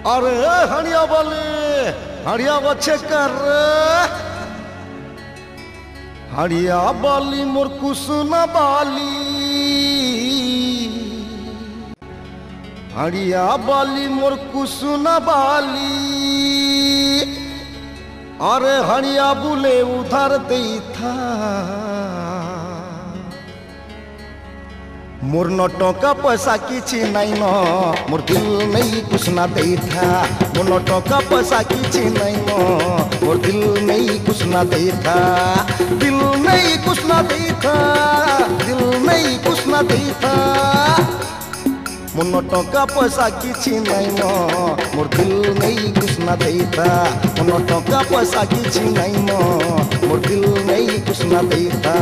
अरे हड़िया वाले हड़िया बच्चे कर हड़िया बाली मोर कुसुना बाली हड़िया बाली मोर कुसुना बाली अरे हड़िया बुले उधार दे था मोर न टका पैसा किछि नहीं न मोर दिल नहीं कुछ ना दे था मोर न टका पैसा किछि नहीं न मोर दिल नहीं कुछ ना दे था दिल नहीं कुछ ना दे था दिल नहीं कुछ ना दे था मोर न टका पैसा किछि नहीं न मोर दिल नहीं कुछ ना दे था मोर न टका पैसा किछि नहीं न मोर दिल नहीं कुछ ना दे था।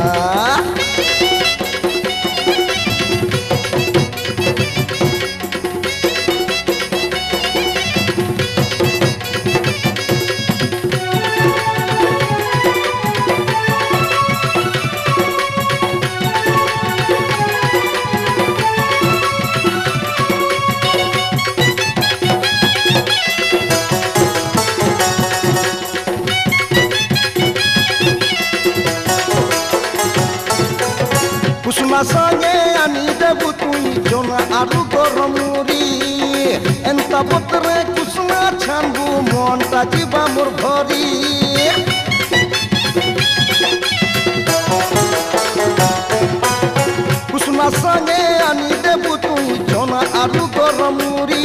कुसुमा संगे आनी देबु तुई जोना आरु गरमुरी एंता बोतरे कुसुमा छानबु मनटा जीवा मोर भरी कुसुमा संगे आनी देबु तुई जोना आरु गरमुरी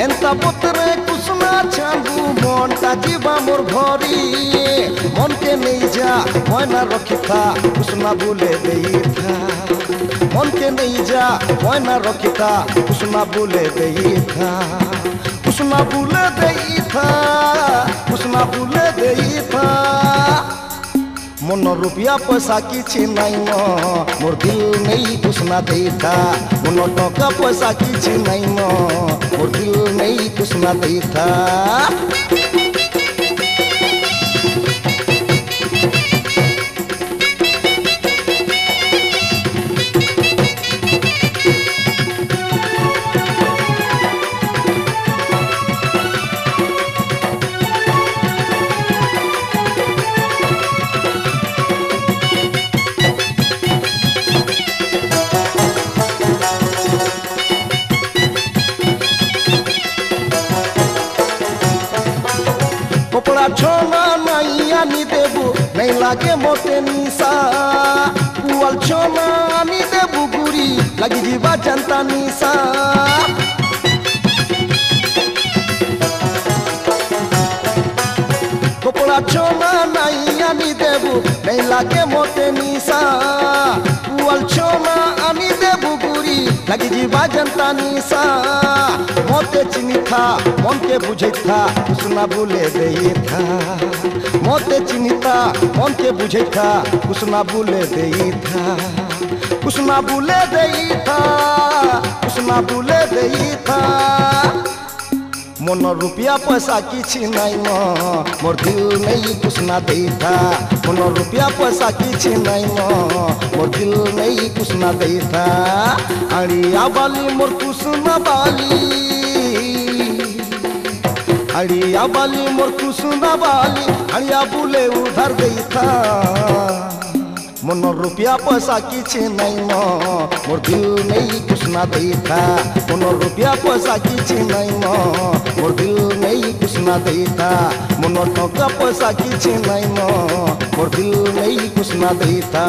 एंता बोतरे कुसुमा छानबु मनटा जीवा मोर भरी मन के नहीं जा मना रखी था कुसुमा बुले दे था मन के नहीं जा मना रखी था कुसुमा बुले दे था कुसुमा बुले दे था कुसुमा बुले दे था मन रुपया पैसा किछि नहीं न मोर दिल नहीं कुछ ना दे था मन टका पैसा किछि नहीं न मोर दिल नहीं कुछ ना दे था। कपड़ा छोना नहीं आनी देबू नहीं लागे मोटे निशा पुआल छोना आनी देबू गुरी लगी जीवा जनता निशा कपड़ा छोना नहीं आनी देबू नहीं लागे मोटे निशा पुआल छोना आनी देबू गुरी लगी जीवा जनता निशा मोते चिनी था मन के बुझे था कुसुमा बुले दे था मोते चिनी था मन के बुझे था कुसुमा बुले दे था कुसुमा बुले दे था कुसुमा बुले दे था मन रुपया पैसा किछि नहीं न मोर दिल नहीं कुछ ना दे था मन रुपया पैसा किछि नहीं न मोर दिल नहीं कुछ ना दे था हड़िया बाली मोर कुसुमा बाली हड़िया बाली मोर कुसुमा बाली हड़िया बुले उधर दे था मन रुपया पैसा किछि नहीं न मोर दिल नहीं कुछ ना दे था मन रुपया पैसा किछि नहीं न मोर दिल नहीं कुछ ना दे था मन टका पैसा किछि नहीं न मोर दिल नहीं कुछ ना दे था।